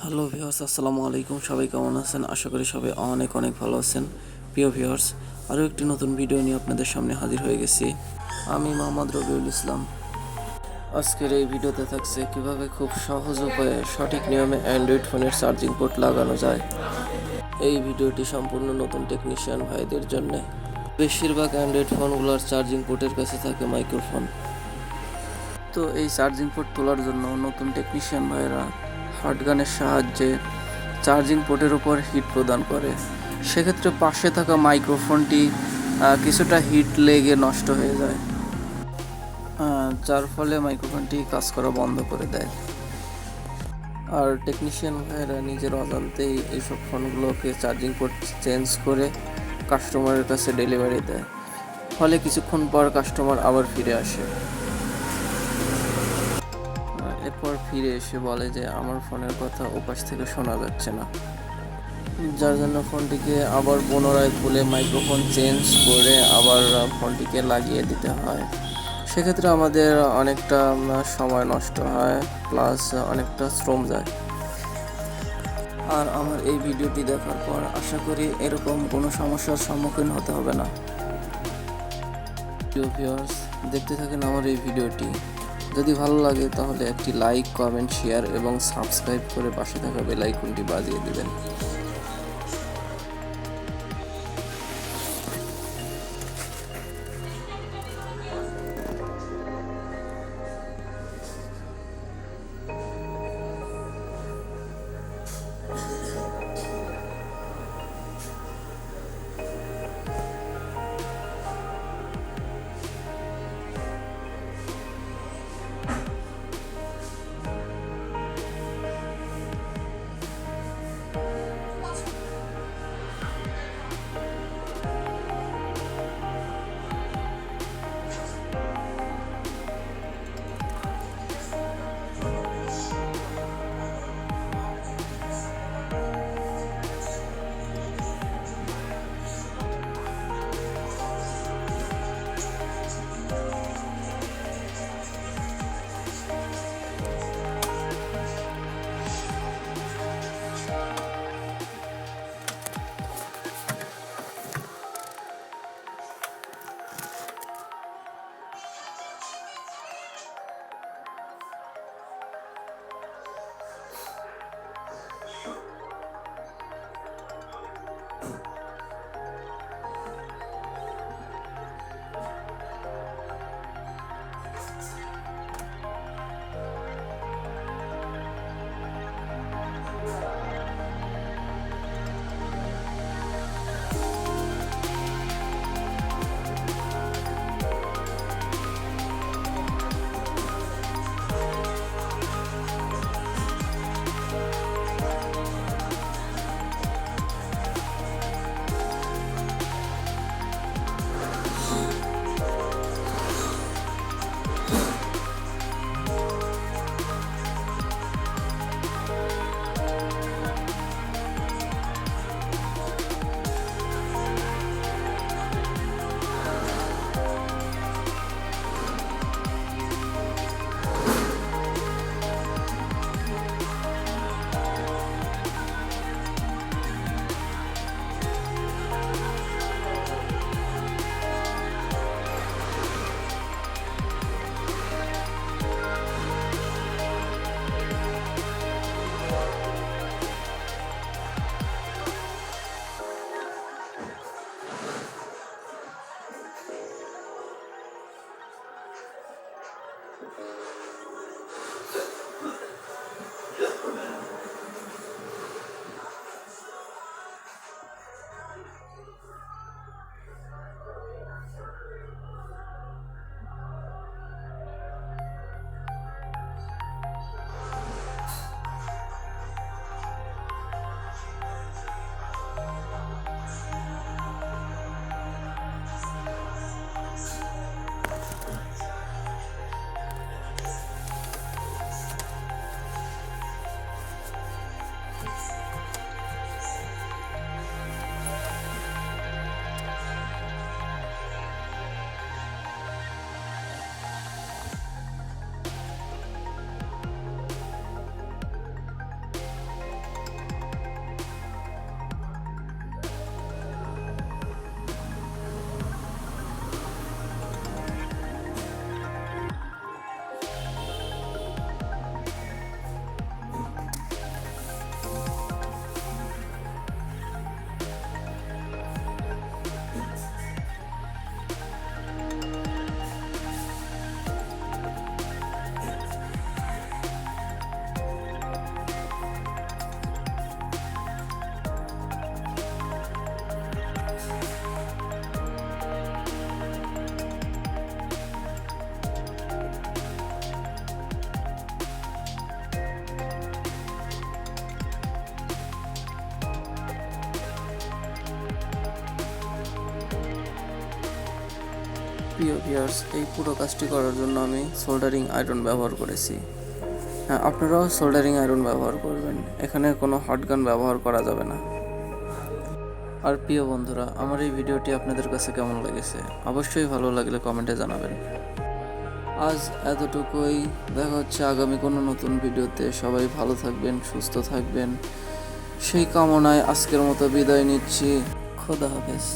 Hello viewers, আসসালামু আলাইকুম। সবাই কেমন আছেন? আশা করি সবাই অনেক অনেক ভালো আছেন। প্রিয় ভিউয়ার্স, আরও একটি নতুন ভিডিও নিয়ে আপনাদের সামনে হাজির হয়ে গেছি। আমি মোহাম্মদ রবিউল ইসলাম। আজকের এই ভিডিওতে থাকছে কিভাবে খুব সহজ উপায়ে সঠিক নিয়মে অ্যান্ড্রয়েড ফোনের চার্জিং পোর্ট লাগানো যায়। এই ভিডিওটি সম্পূর্ণ নতুন টেকনিশিয়ান ভাইদের জন্য। বেশিরভাগ অ্যান্ড্রয়েড ফোনগুলোর চার্জিং পোর্টের কাছে থাকে মাইক্রোফোন। তো এই চার্জিং পোর্ট তোলার জন্য নতুন টেকনিশিয়ান ভাইয়েরা হটগানের সাহায্যে চার্জিং পোর্টের উপর হিট প্রদান করে। সেক্ষেত্রে পাশে থাকা মাইক্রোফোনটি কিছুটা হিট লেগে নষ্ট হয়ে যায়, যার ফলে মাইক্রোফোনটি কাজ করা বন্ধ করে দেয়। আর টেকনিশিয়ান ভাইয়েরা নিজের অজান্তেই এইসব ফোনগুলোকে চার্জিং পোর্ট চেঞ্জ করে কাস্টমারের কাছে ডেলিভারি দেয়, ফলে কিছুক্ষণ পর কাস্টমার আবার ফিরে আসে। এরপর ফিরে এসে বলে যে আমার ফোনের কথা ওপাশ থেকে শোনা যাচ্ছে না, যার জন্য ফোনটিকে আবার পুনরায় খুলে মাইক্রোফোন চেঞ্জ করে আবার ফোনটিকে লাগিয়ে দিতে হয়। সেক্ষেত্রে আমাদের অনেকটা সময় নষ্ট হয়, প্লাস অনেকটা শ্রম যায়। আর আমার এই ভিডিওটি দেখার পর আশা করি এরকম কোনো সমস্যার সম্মুখীন হতে হবে না। প্রিয় ভিউয়ার্স, দেখতে থাকেন আমার এই ভিডিওটি। যদি ভালো লাগে তাহলে একটি লাইক, কমেন্ট, শেয়ার এবং সাবস্ক্রাইব করে পাশে থাকা বেল আইকনটি বাজিয়ে দিবেন। প্রিয় ভিউয়ার্স, এই পুরো কাজটি করার জন্য আমি সোল্ডারিং আয়রন ব্যবহার করেছি। হ্যাঁ, আপনারাও সোল্ডারিং আয়রন ব্যবহার করবেন, এখানে কোনো হট গান ব্যবহার করা যাবে না। আর প্রিয় বন্ধুরা, আমার এই ভিডিওটি আপনাদের কাছে কেমন লেগেছে অবশ্যই ভালো লাগলে কমেন্টে জানাবেন। আজ এতটুকুই, দেখা হচ্ছে আগামী কোনো নতুন ভিডিওতে। সবাই ভালো থাকবেন, সুস্থ থাকবেন সেই কামনায় আজকের মতো বিদায় নিচ্ছি। খোদা হাফেজ।